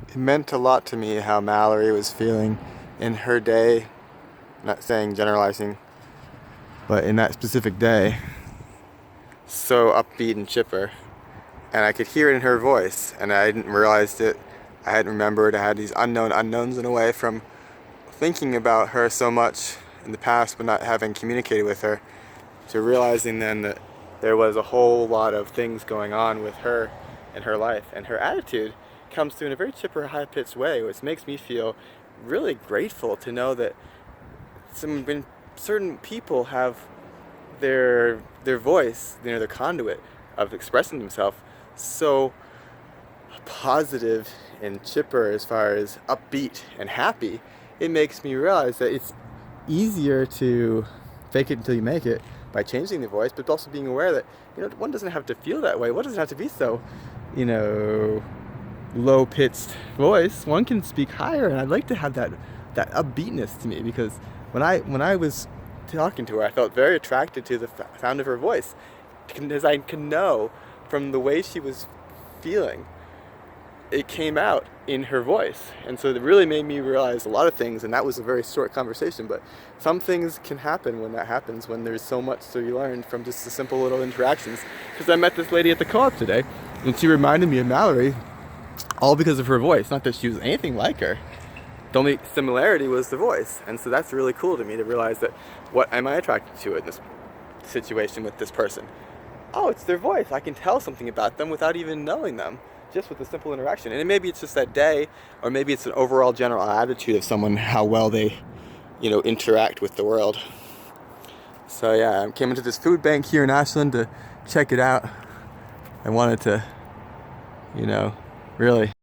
It meant a lot to me how Mallory was feeling in her day, not saying generalizing, but in that specific day, so upbeat and chipper. And I could hear it in her voice, and I didn't realize it. I hadn't remembered. I had these unknown unknowns in a way from thinking about her so much in the past, but not having communicated with her, to realizing then that there was a whole lot of things going on with her in her life, and her attitude comes through in a very chipper, high-pitched way, which makes me feel really grateful to know that when certain people have their voice, their conduit of expressing themselves, so positive and chipper as far as upbeat and happy, it makes me realize that it's easier to fake it until you make it by changing the voice, but also being aware that one doesn't have to feel that way. One doesn't have to be so, you know, low-pitched voice. One can speak higher, and I'd like to have that upbeatness to me, because when I was talking to her, I felt very attracted to the sound of her voice, because I could know from the way she was feeling, it came out in her voice. And so it really made me realize a lot of things, and that was a very short conversation, but some things can happen when that happens, when there's so much to be learned from just the simple little interactions. Because I met this lady at the co-op today, and she reminded me of Mallory, all because of her voice. Not that she was anything like her. The only similarity was the voice. And so that's really cool to me to realize that, what am I attracted to in this situation with this person? Oh, it's their voice. I can tell something about them without even knowing them, just with a simple interaction. And maybe it's just that day, or maybe it's an overall general attitude of someone, how well they, interact with the world. So yeah, I came into this food bank here in Ashland to check it out. I wanted to, really